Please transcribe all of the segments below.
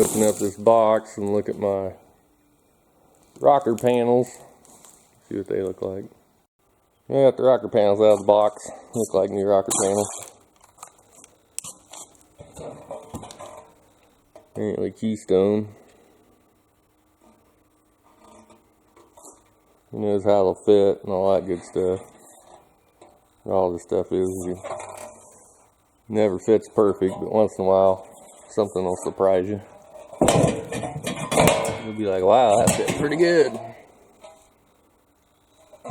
open up this box and look at my rocker panels. See what they look like. I got the rocker panels out of the box. Look like new rocker panels. Apparently Keystone. Who knows how they'll fit and all that good stuff. All this stuff is never fits perfect, but once in a while something will surprise you. You'll be like, wow, that fit pretty good.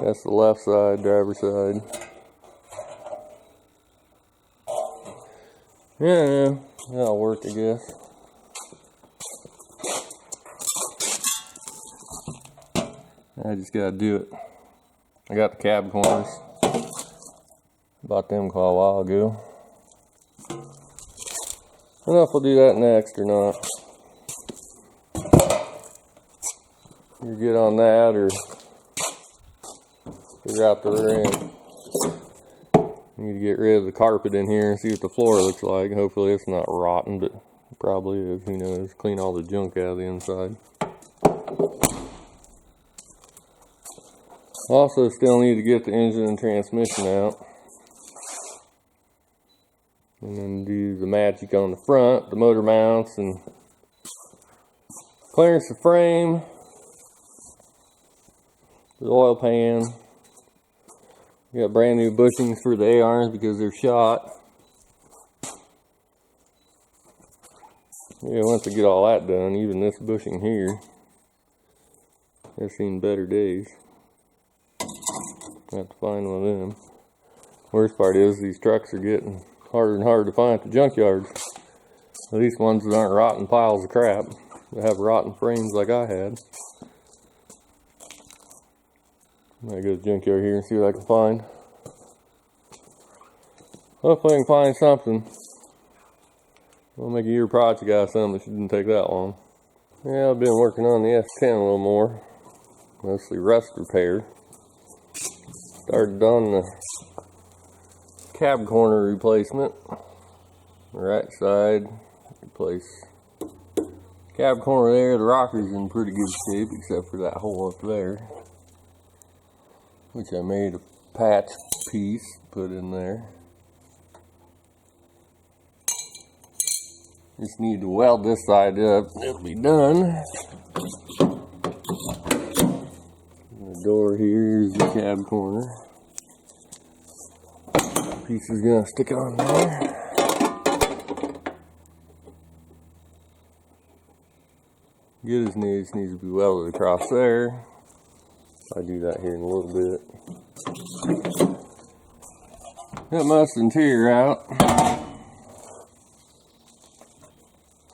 That's the left side, driver's side. Yeah, that'll work, I guess. I just gotta do it. I got the cab corners. Bought them quite a while ago. I don't know if we'll do that next or not. You get on that or figure out the rear end. Need to get rid of the carpet in here and see what the floor looks like. Hopefully it's not rotten, but it probably is. Who knows? Clean all the junk out of the inside. Also still need to get the engine and transmission out. And then do the magic on the front, the motor mounts, and clearance the frame, the oil pan. We got brand new bushings for the A-arms because they're shot. Yeah, once I get all that done, even this bushing here, I've seen better days. I have to find one of them. Worst part is these trucks are getting harder and harder to find at the junkyards. At least ones that aren't rotten piles of crap. That have rotten frames like I had. I'm gonna go to the junkyard here and see what I can find. Hopefully I can find something. We'll make a year project out of something that shouldn't take that long. Yeah, I've been working on the S-10 a little more. Mostly rust repair. Started on the cab corner replacement. Right side, replace cab corner there. The rocker's in pretty good shape except for that hole up there, which I made a patch piece put in there. Just need to weld this side up. It'll be done. The door here is the cab corner. Piece is gonna stick on there. Good as new, just needs to be welded across there. I'll do that here in a little bit. Got most interior out.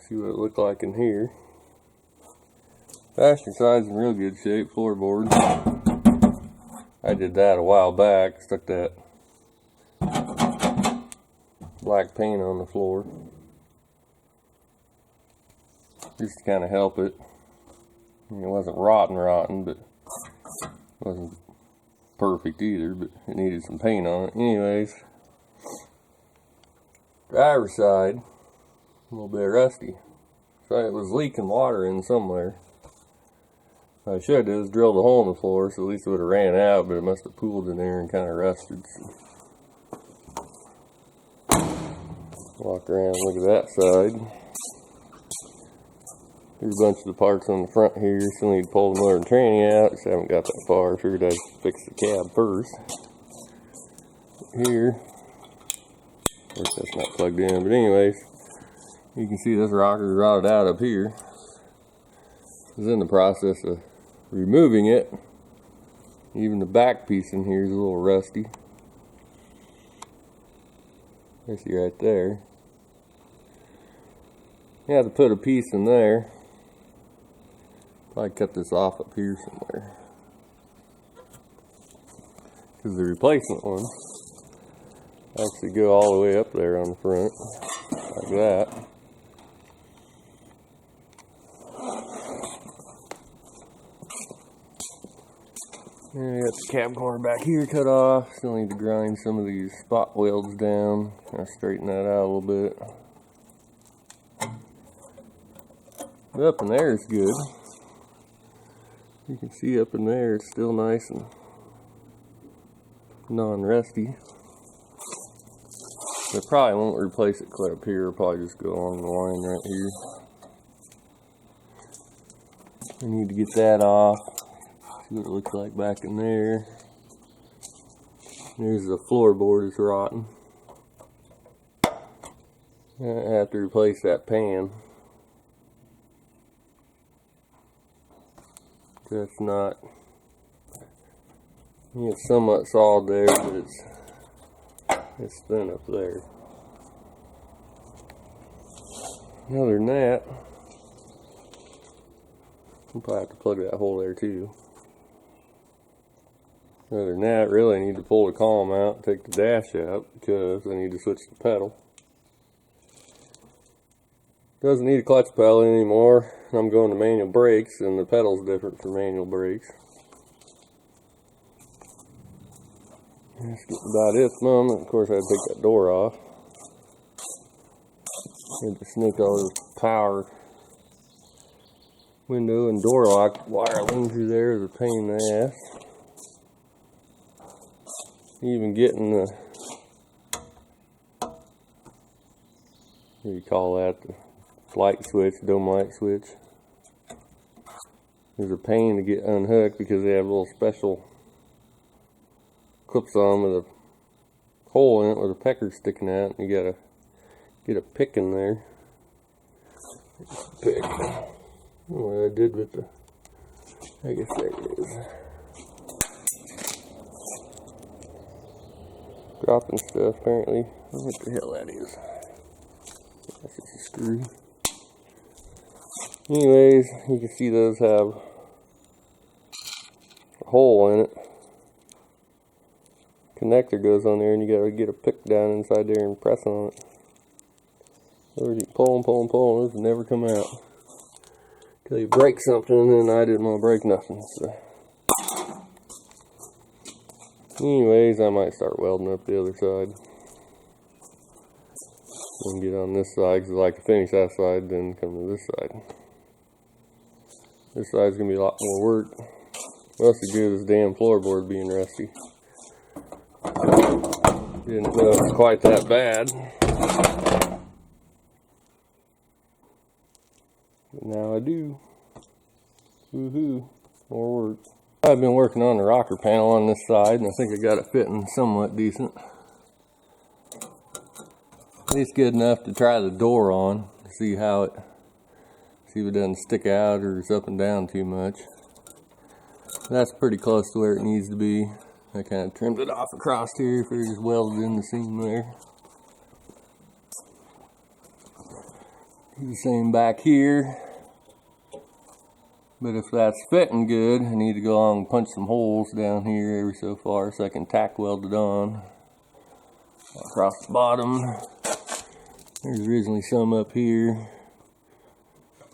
See what it looked like in here. Passenger side's in real good shape, floorboard. I did that a while back, stuck that black paint on the floor. Just to kind of help it. I mean, it wasn't rotten, but it wasn't perfect either, but it needed some paint on it. Anyways, driver's side, a little bit rusty. So it was leaking water in somewhere. What I should do is drill a hole in the floor, so at least it would have ran out, but it must have pooled in there and kind of rusted. So walk around and look at that side. There's a bunch of the parts on the front here. Still need to pull the motor and tranny out. Just haven't got that far. Figured I'd fix the cab first. Here, of course that's not plugged in, but anyways, you can see this rocker is rotted out up here. I was in the process of removing it. Even the back piece in here is a little rusty. You see right there. You have to put a piece in there. Probably cut this off up here somewhere. Because the replacement ones actually go all the way up there on the front. Like that. And I got the cab corner back here cut off. Still need to grind some of these spot welds down. Kind of straighten that out a little bit. But up in there is good. You can see up in there it's still nice and non-rusty. I probably won't replace it quite up here. I'll probably just go along the line right here. I need to get that off. See what it looks like back in there. There's the floorboard is rotten. I have to replace that pan. That's not. It's somewhat solid there, but it's thin up there. Other than that, I'll probably have to plug that hole there too. Other than that, really I need to pull the column out and take the dash out because I need to switch the pedal. Doesn't need a clutch pedal anymore. I'm going to manual brakes, and the pedal's different for manual brakes. That's about it at the moment. Of course, I had to take that door off. Had to sneak all this power window and door lock wiring through there is a pain in the ass. Even getting the, what do you call that, the light switch, dome light switch. There's a pain to get unhooked because they have little special clips on with a hole in it with a pecker sticking out, and you gotta get a pick in there. Pick. What I did with the, I guess there it is. Dropping stuff apparently. What the hell that is? That's just a screw. Anyways, you can see those have a hole in it. Connector goes on there, and you gotta get a pick down inside there and press on it. Or you pull and pull and pull, and those never come out. Till you break something, and then I didn't want to break nothing. So. Anyways, I might start welding up the other side. And get on this side, because I like to finish that side, then come to this side. This side's going to be a lot more work. Mostly due to this damn floorboard being rusty. Didn't know it was quite that bad. But now I do. Woohoo. More work. I've been working on the rocker panel on this side, and I think I got it fitting somewhat decent. At least good enough to try the door on, to see if it doesn't stick out or is up and down too much. That's pretty close to where it needs to be. I kind of trimmed it off across here if it just welded in the seam there. Do the same back here. But if that's fitting good, I need to go along and punch some holes down here every so far so I can tack weld it on. Across the bottom. There's originally some up here.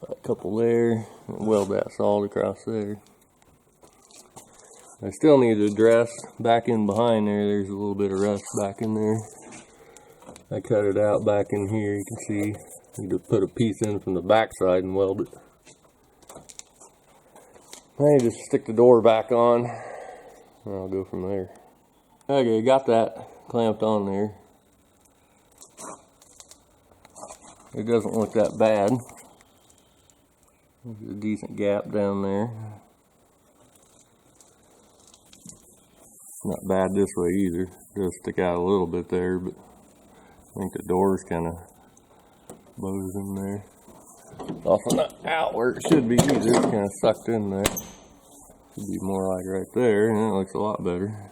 A couple there. And weld that solid across there. I still need to address back in behind there. There's a little bit of rust back in there. I cut it out back in here. You can see. I need to put a piece in from the back side and weld it. I need to stick the door back on, and I'll go from there. Okay, got that clamped on there. It doesn't look that bad. There's a decent gap down there. Not bad this way either. It does stick out a little bit there, but I think the door's kind of bows in there. Also not out where it should be either. It's kind of sucked in there. Should be more like right there, and it looks a lot better.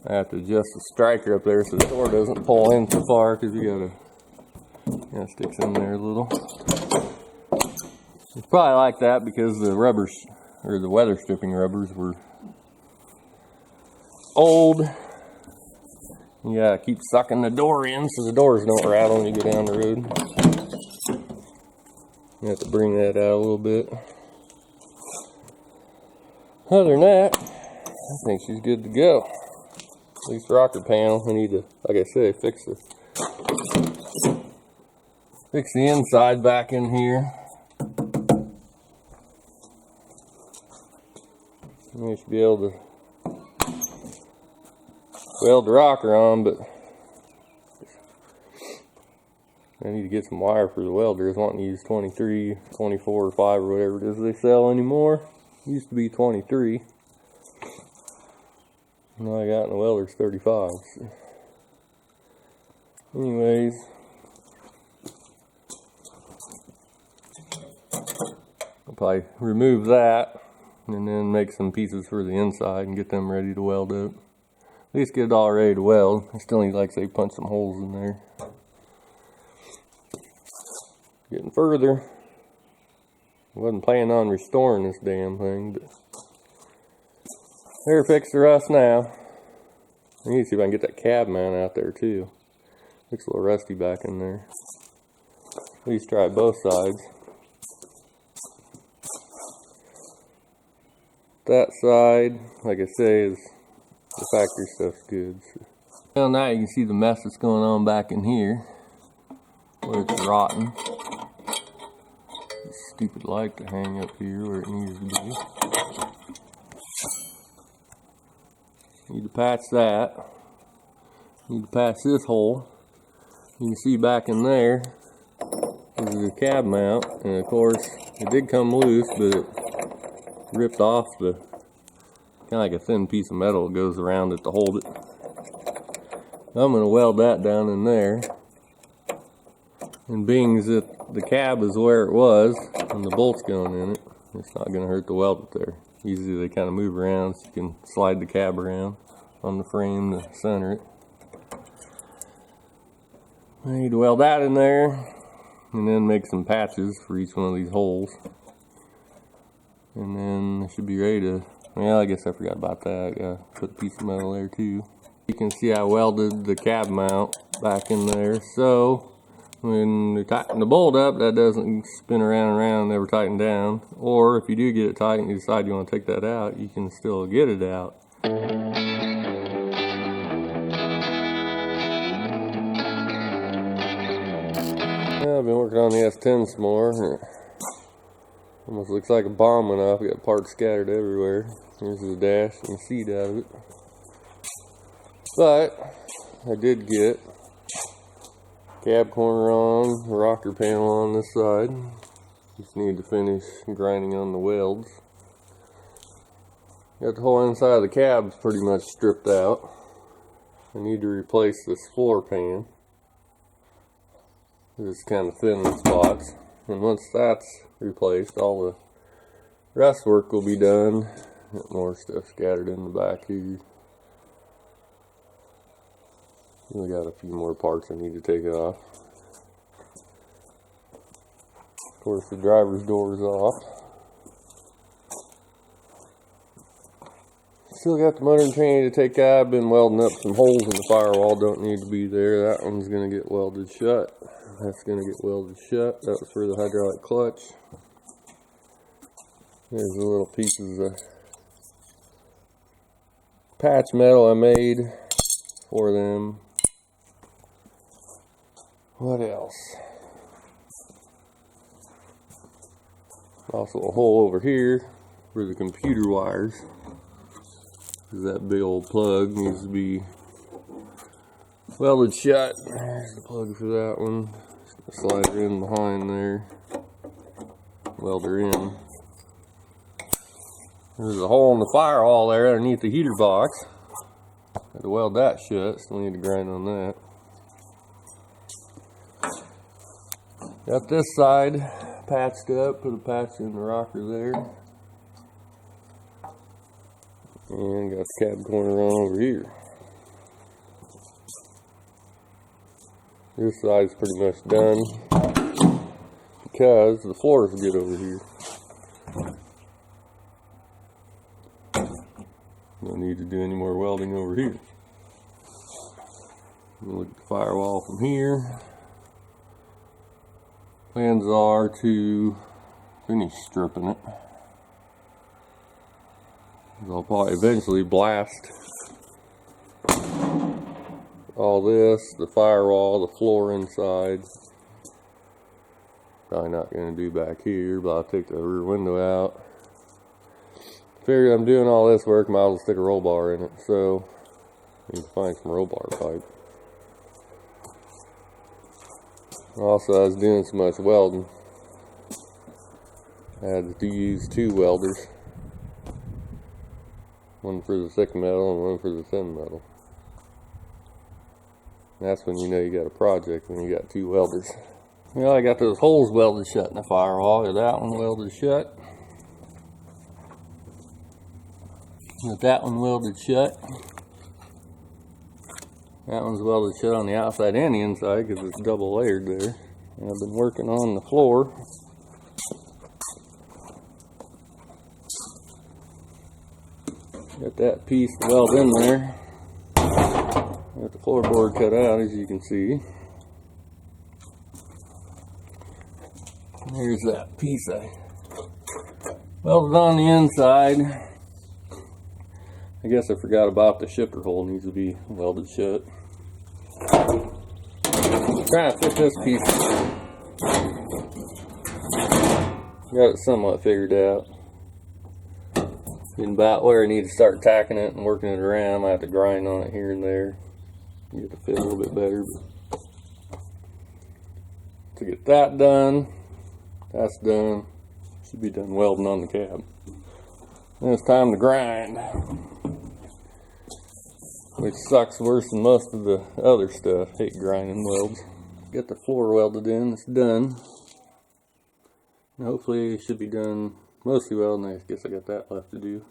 I have to adjust the striker up there so the door doesn't pull in too far, because you gotta sticks in there a little. It's probably like that because the rubbers, or the weather stripping rubbers, were old. You gotta keep sucking the door in so the doors don't rattle when you go down the road. You have to bring that out a little bit. Other than that, I think she's good to go. At least the rocker panel, I need to, like I said, fix Fix the inside back in here. You should be able to weld the rocker on, but I need to get some wire for the welders. Wanting to use 23, 24, or 5 or whatever it is they sell anymore. Used to be 23. Now I got in the welder's 35. Anyways, I'll probably remove that and then make some pieces for the inside and get them ready to weld up. At least get it all ready to weld. I still need, like, say, punch some holes in there. Getting further. Wasn't planning on restoring this damn thing, but they're fixed the rust now. I need to see if I can get that cab mount out there too. Looks a little rusty back in there. At least try both sides. That side, like I say, is the factory stuff's good. So. Well, now you can see the mess that's going on back in here, where it's rotten. Stupid light to hang up here where it needs to be. Need to patch that. Need to patch this hole. You can see back in there is the cab mount, and of course it did come loose, but it ripped off the kind of like a thin piece of metal that goes around it to hold it. I'm going to weld that down in there. And being that the cab is where it was and the bolt's going in it, it's not going to hurt to weld it there. Usually they kind of move around so you can slide the cab around on the frame to center it. I need to weld that in there and then make some patches for each one of these holes. And then I should be ready to, well, I guess I forgot about that. I gotta put a piece of metal there too. You can see I welded the cab mount back in there, so when you tighten the bolt up, that doesn't spin around and around and never tighten down. Or if you do get it tight and you decide you want to take that out, you can still get it out. Yeah, I've been working on the S-10 some more. Almost looks like a bomb went off. Got parts scattered everywhere. Here's the dash and the seat out of it. But I did get cab corner on, rocker panel on this side. Just need to finish grinding on the welds. Got the whole inside of the cabs pretty much stripped out. I need to replace this floor pan. It's kind of thin in spots. And once that's replaced, all the rest work will be done. Got more stuff scattered in the back here. We got a few more parts I need to take off. Of course, the driver's door is off. Still got the motor and tranny to take out. I've been welding up some holes in the firewall. Don't need to be there. That one's going to get welded shut. That's going to get welded shut. That was for the hydraulic clutch. There's the little pieces of patch metal I made for them. What else? Also a hole over here for the computer wires. That big old plug needs to be welded shut. There's the plug for that one. Slide her in behind there. Weld her in. There's a hole in the firewall there underneath the heater box. Got to weld that shut. Still need to grind on that. Got this side patched up, put a patch in the rocker there. And got the cab corner on over here. This side's pretty much done because the floor is good over here. No need to do any more welding over here. Look at the firewall from here. Plans are to finish stripping it. I'll probably eventually blast all this, the firewall, the floor inside, Probably not going to do back here, but I'll take the rear window out. Figure I'm doing all this work, might as well stick a roll bar in it, so I need to find some roll bar pipe. Also, I was doing so much welding, I had to use 2 welders. One for the thick metal and one for the thin metal. And that's when you know you got a project, when you got 2 welders. Well, I got those holes welded shut in the firewall. Got that one welded shut. Got that one welded shut. That one's welded shut on the outside and the inside because it's double layered there. And I've been working on the floor. Got that piece welded in there. Got the floorboard cut out, as you can see. Here's that piece I welded on the inside. I guess I forgot about the shifter hole, needs to be welded shut. Trying to fit this piece. Got it somewhat figured out. Getting about where I need to start tacking it and working it around. I have to grind on it here and there. Get it to fit a little bit better. To get that done, that's done. Should be done welding on the cab. Then it's time to grind, which sucks worse than most of the other stuff. Hate grinding welds. Get the floor welded in. It's done. And hopefully it should be done mostly welding. I guess I got that left to do.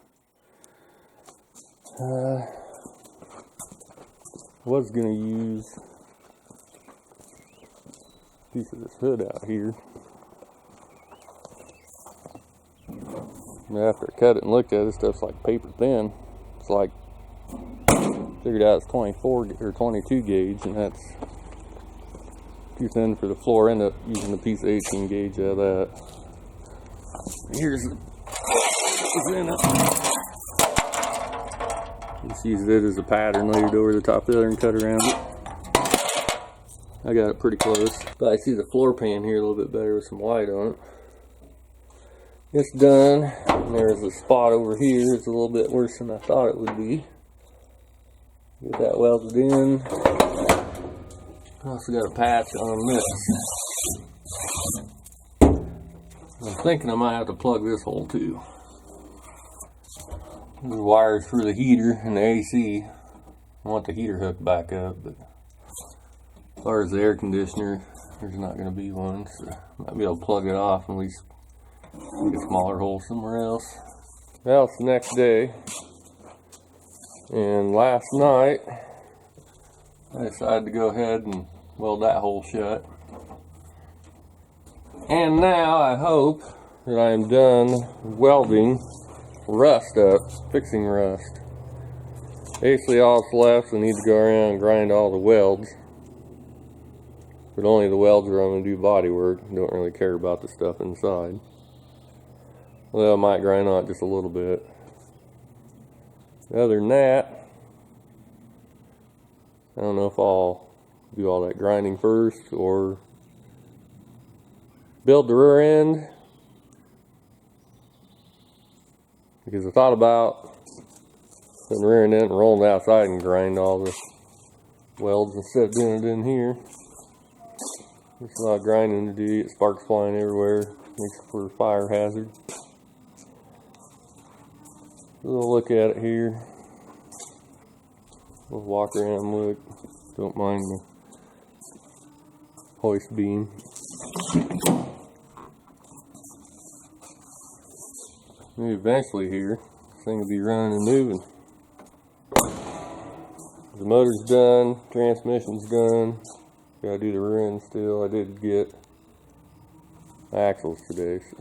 Was gonna use a piece of this hood out here. And after I cut it and looked at it, stuff's like paper thin. It's like, figured out it's 24 or 22 gauge, and that's too thin for the floor. End up using a piece of 18 gauge out of that. Here's what's in it. Just use it as a pattern layered over the top there and cut around it. I got it pretty close, but I see the floor pan here a little bit better with some white on it. It's done. And there's a spot over here. It's a little bit worse than I thought it would be. Get that welded in. I also got a patch on this. I'm thinking I might have to plug this hole too. There's wires for the heater and the AC. I want the heater hooked back up, but as far as the air conditioner, there's not going to be one, so I might be able to plug it off and at least make a smaller hole somewhere else. Well, it's the next day, and last night I decided to go ahead and weld that hole shut. And now I hope that I am done welding rust up, fixing rust. Basically all that's left, I need to go around and grind all the welds. But only the welds where I'm going to do body work. Don't really care about the stuff inside. Well, I might grind on it just a little bit. Other than that, I don't know if I'll do all that grinding first or build the rear end. Because I thought about putting the rear end in and rolling it outside and grind all the welds instead of doing it in here. There's a lot of grinding to do, get sparks flying everywhere, makes it for a fire hazard. We'll look at it here. We'll walk around and look. Don't mind the hoist beam. Maybe eventually here, this thing will be running and moving. The motor's done, transmission's done. Gotta do the rear end still. I did get axles today. So.